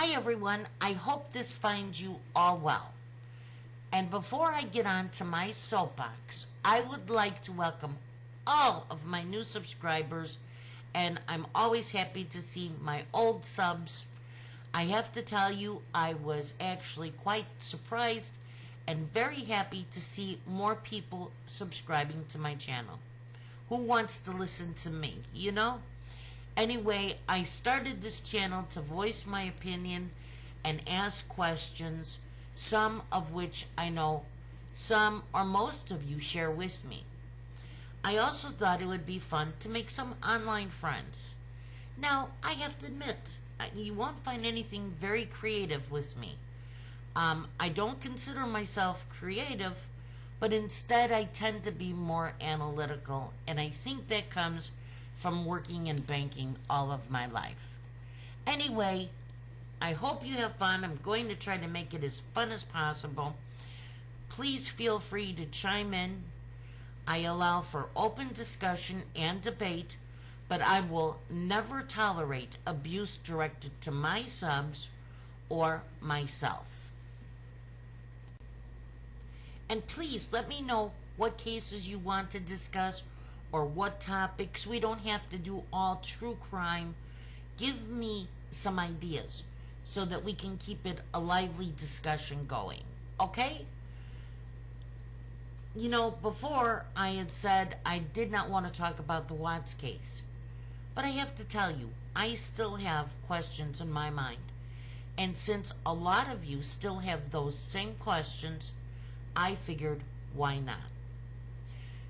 Hi everyone, I hope this finds you all well. And before I get on to my soapbox, I would like to welcome all of my new subscribers, and I'm always happy to see my old subs. I have to tell you, I was actually quite surprised and very happy to see more people subscribing to my channel. Who wants to listen to me, you know? Anyway, I started this channel to voice my opinion and ask questions, some of which I know some or most of you share with me. I also thought it would be fun to make some online friends. Now, I have to admit, you won't find anything very creative with me. I don't consider myself creative, but instead I tend to be more analytical, and I think that comes from working in banking all of my life. Anyway, I hope you have fun. I'm going to try to make it as fun as possible. Please feel free to chime in. I allow for open discussion and debate, but I will never tolerate abuse directed to my subs or myself. And please let me know what cases you want to discuss or what topics. We don't have to do all true crime. Give me some ideas so that we can keep it a lively discussion going. Okay? You know, before I had said I did not want to talk about the Watts case. But I have to tell you, I still have questions in my mind. And since a lot of you still have those same questions, I figured, why not?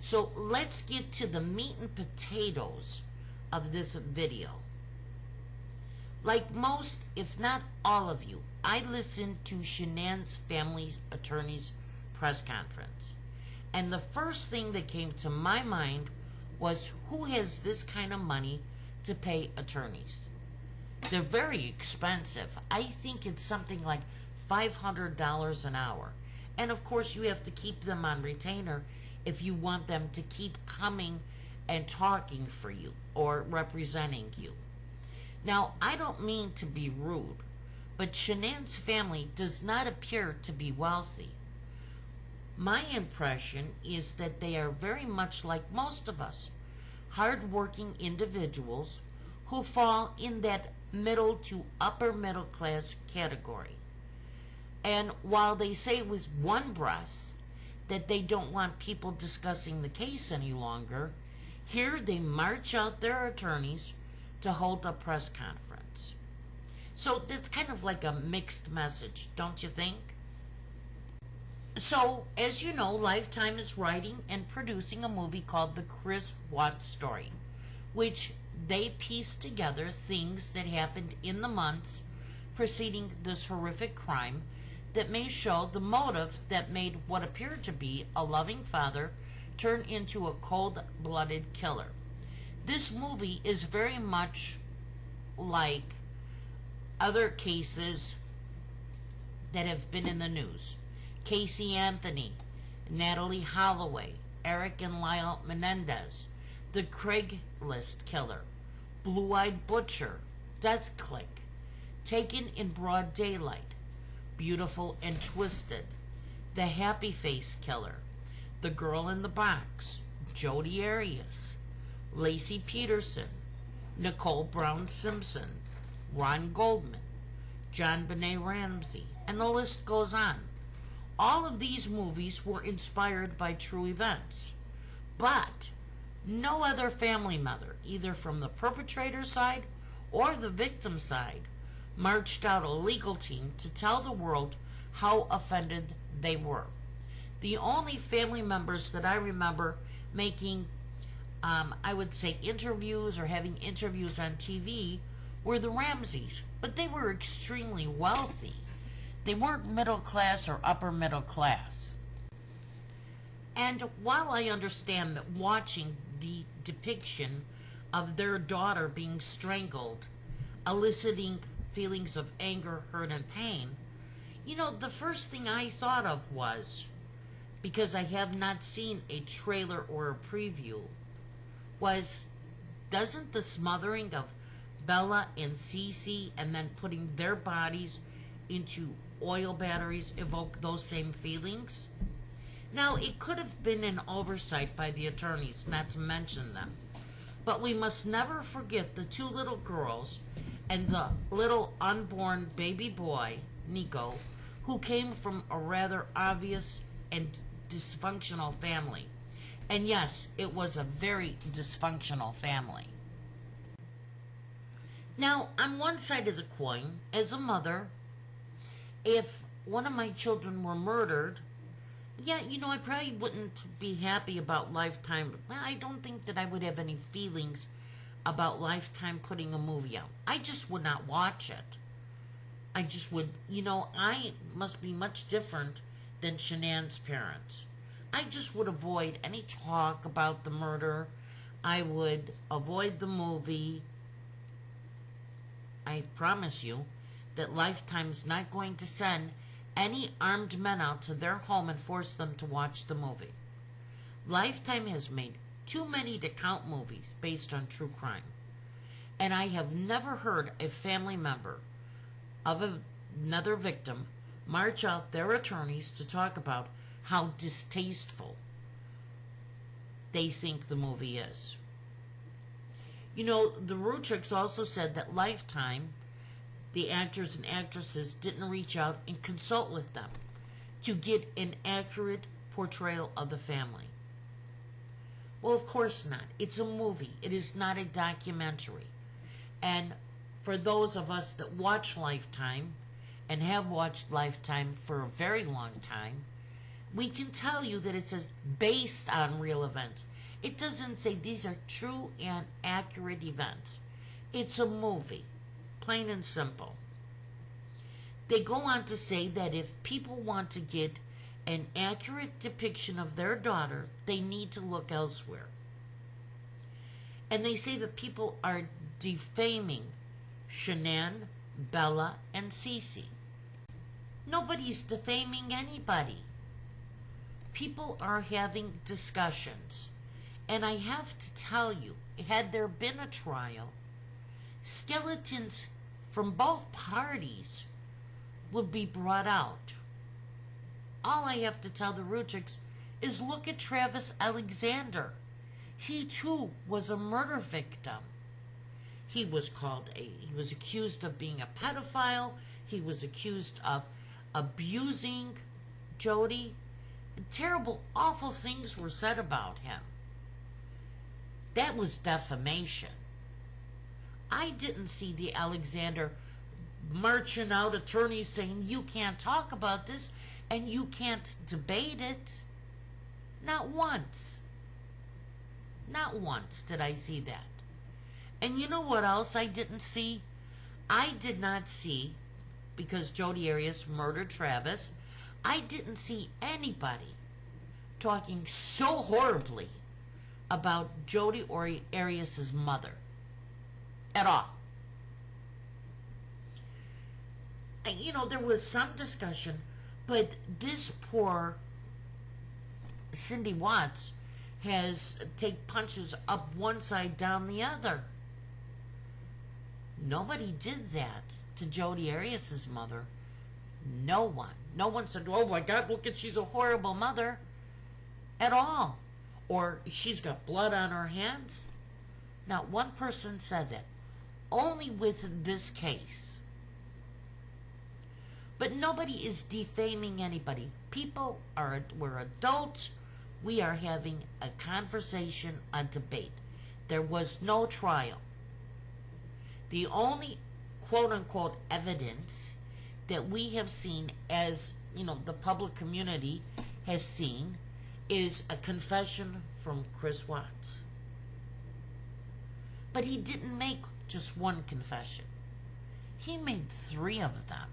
So let's get to the meat and potatoes of this video. Like most, if not all of you, I listened to Shanann's family attorney's press conference. And the first thing that came to my mind was, who has this kind of money to pay attorneys? They're very expensive. I think it's something like $500 an hour. And of course you have to keep them on retainer if you want them to keep coming and talking for you or representing you. Now, I don't mean to be rude, but Shanann's family does not appear to be wealthy. My impression is that they are very much like most of us, hard-working individuals who fall in that middle to upper middle class category. And while they say with one breath that they don't want people discussing the case any longer, here they march out their attorneys to hold a press conference. So that's kind of like a mixed message, don't you think? So, as you know, Lifetime is writing and producing a movie called The Chris Watts Story, which they pieced together things that happened in the months preceding this horrific crime that may show the motive that made what appeared to be a loving father turn into a cold-blooded killer. This movie is very much like other cases that have been in the news. Casey Anthony, Natalie Holloway, Eric and Lyle Menendez, the Craigslist killer, Blue-Eyed Butcher, Death Click, Taken in Broad Daylight, Beautiful and Twisted, The Happy Face Killer, The Girl in the Box, Jodi Arias, Lacey Peterson, Nicole Brown Simpson, Ron Goldman, John Benet Ramsey, and the list goes on. All of these movies were inspired by true events, but no other family member, either from the perpetrator side or the victim side, marched out a legal team to tell the world how offended they were. The only family members that I remember making, I would say, interviews or having interviews on TV were the Ramseys, but they were extremely wealthy. They weren't middle class or upper middle class. And while I understand that watching the depiction of their daughter being strangled, eliciting feelings of anger, hurt, and pain, you know, the first thing I thought of was, because I have not seen a trailer or a preview, was, doesn't the smothering of Bella and Cece, and then putting their bodies into oil batteries evoke those same feelings? Now, it could have been an oversight by the attorneys not to mention them, but we must never forget the two little girls and the little unborn baby boy, Nico, who came from a rather obvious and dysfunctional family. And yes, it was a very dysfunctional family. Now, on one side of the coin, as a mother, if one of my children were murdered, yeah, I probably wouldn't be happy about Lifetime. I don't think that I would have any feelings about Lifetime putting a movie out. I just would not watch it. I just would, I must be much different than Shanann's parents. I just would avoid any talk about the murder. I would avoid the movie. I promise you that Lifetime's not going to send any armed men out to their home and force them to watch the movie. Lifetime has made too many to count movies based on true crime. And I have never heard a family member of another victim march out their attorneys to talk about how distasteful they think the movie is. The Rzuceks also said that Lifetime, the actors and actresses, didn't reach out and consult with them to get an accurate portrayal of the family. Well, of course not. It's a movie. It is not a documentary. And for those of us that watch Lifetime and have watched Lifetime for a very long time, we can tell you that it's based on real events. It doesn't say these are true and accurate events. It's a movie, plain and simple. They go on to say that if people want to get an accurate depiction of their daughter, they need to look elsewhere. And they say that people are defaming Shanann, Bella, and Cece. Nobody's defaming anybody. People are having discussions. And I have to tell you, had there been a trial, skeletons from both parties would be brought out. All I have to tell the Rzuceks is look at Travis Alexander. He too was a murder victim. He was accused of being a pedophile. He was accused of abusing Jody. Terrible, awful things were said about him. That was defamation. I didn't see the Alexander marching out attorneys saying you can't talk about this and you can't debate it. Not once. Not once did I see that. And you know what else I didn't see? I did not see, because Jodi Arias murdered Travis, I didn't see anybody talking so horribly about Jodi Arias' mother. At all. And, there was some discussion, but this poor Cindy Watts has take punches up one side, down the other. Nobody did that to Jodi Arias' mother. No one. No one said, oh my God, look at, she's a horrible mother. At all. Or she's got blood on her hands. Not one person said that. Only with this case. But nobody is defaming anybody. We're adults. We are having a conversation, a debate. There was no trial. The only quote-unquote evidence that we have seen, as the public community has seen, is a confession from Chris Watts. But he didn't make just one confession. He made 3 of them.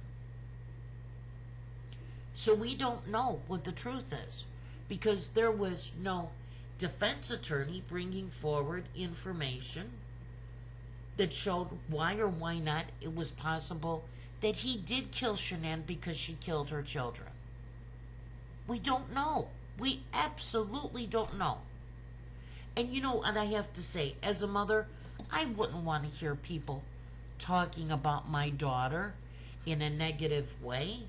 So we don't know what the truth is, because there was no defense attorney bringing forward information that showed why or why not it was possible that he did kill Shanann because she killed her children. We don't know. We absolutely don't know. And and I have to say, as a mother, I wouldn't want to hear people talking about my daughter in a negative way.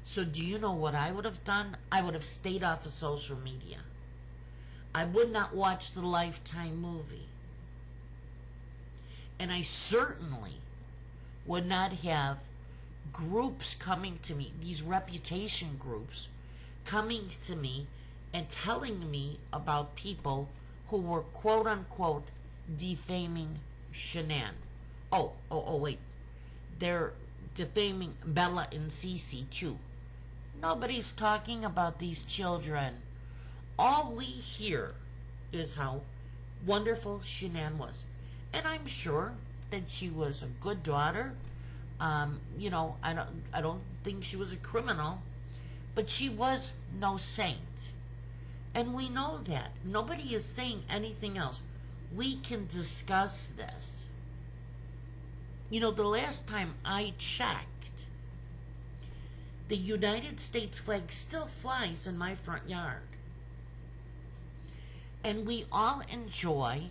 So do you know what I would have done? I would have stayed off of social media. I would not watch the Lifetime movie. And I certainly would not have groups coming to me, these reputation groups, coming to me and telling me about people who were quote unquote defaming Shanann. Wait. They're defaming Bella and Cece too. Nobody's talking about these children. All we hear is how wonderful Shanann was. And I'm sure that she was a good daughter. I don't think she was a criminal, but she was no saint. And we know that. Nobody is saying anything else. We can discuss this. The last time I checked, the United States flag still flies in my front yard. And we all enjoy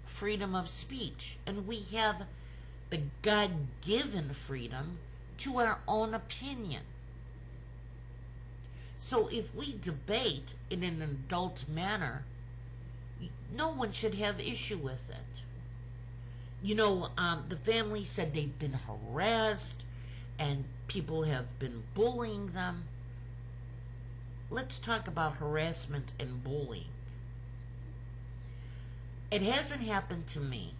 freedom of speech. And we have the God-given freedom to our own opinion. So if we debate in an adult manner, no one should have issue with it. The family said they've been harassed and people have been bullying them. Let's talk about harassment and bullying. It hasn't happened to me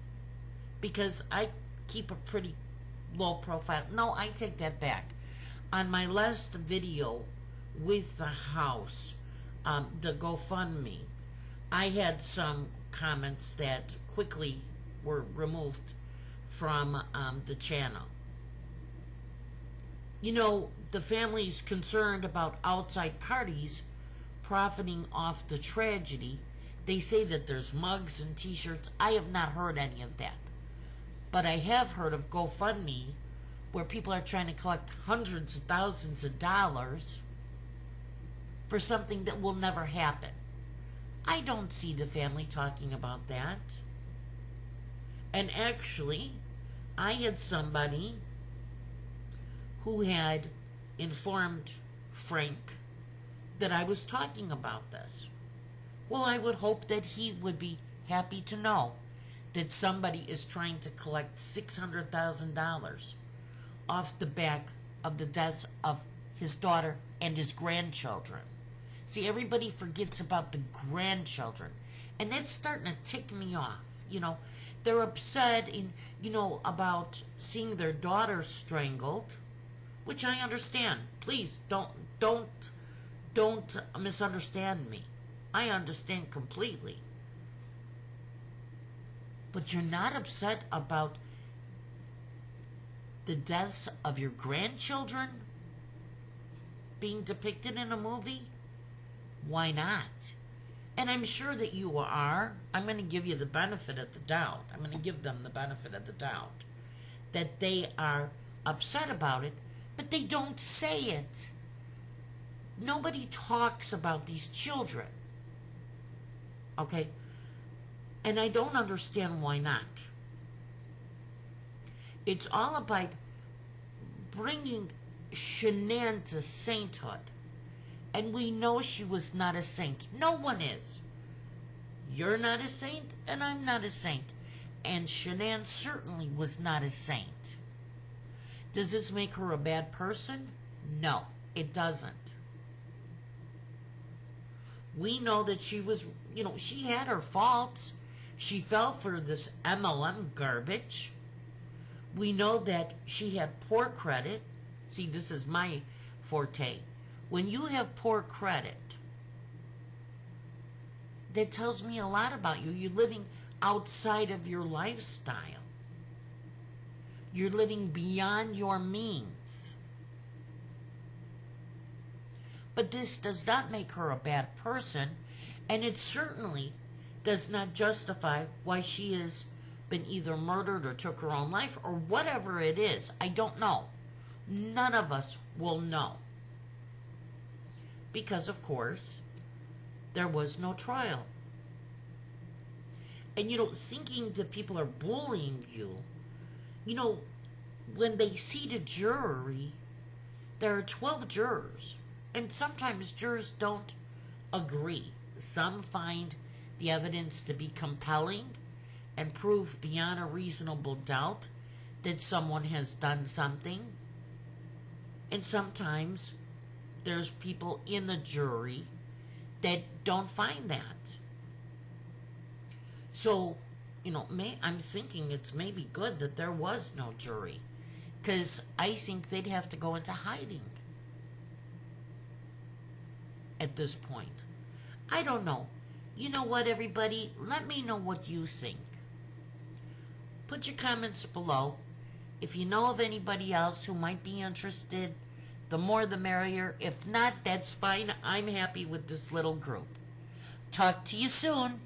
because I keep a pretty low profile. No, I take that back. On my last video with the house, the GoFundMe, I had some comments that quickly were removed from the channel. The family's concerned about outside parties profiting off the tragedy. They say that there's mugs and t-shirts. I have not heard any of that. But I have heard of GoFundMe where people are trying to collect hundreds of thousands of dollars for something that will never happen. I don't see the family talking about that. And actually, I had somebody who had informed Frank that I was talking about this. Well, I would hope that he would be happy to know that somebody is trying to collect $600,000 off the back of the deaths of his daughter and his grandchildren. See, everybody forgets about the grandchildren, and that's starting to tick me off. They're upset about seeing their daughter strangled, which I understand. Please don't misunderstand me. I understand completely. But you're not upset about the deaths of your grandchildren being depicted in a movie? Why not? And I'm sure that you are. I'm going to give you the benefit of the doubt. I'm going to give them the benefit of the doubt that they are upset about it, but they don't say it. Nobody talks about these children. Okay? And I don't understand why not. It's all about bringing Shanann to sainthood. And we know she was not a saint. No one is. You're not a saint, and I'm not a saint. And Shanann certainly was not a saint. Does this make her a bad person? No, it doesn't. We know that she was, she had her faults. She fell for this MLM garbage. We know that she had poor credit. See, this is my forte. When you have poor credit, that tells me a lot about you. You're living outside of your lifestyle. You're living beyond your means. But this does not make her a bad person, and it certainly does not justify why she has been either murdered or took her own life or whatever it is. I don't know. None of us will know. Because, of course, there was no trial. And, thinking that people are bullying you You know, when they seat a jury, there are 12 jurors, and sometimes jurors don't agree. Some find the evidence to be compelling and prove beyond a reasonable doubt that someone has done something. And sometimes there's people in the jury that don't find that. So, I'm thinking it's maybe good that there was no jury, because I think they'd have to go into hiding at this point. I don't know. You know what, everybody? Let me know what you think. Put your comments below. If you know of anybody else who might be interested, the more the merrier. If not, that's fine. I'm happy with this little group. Talk to you soon.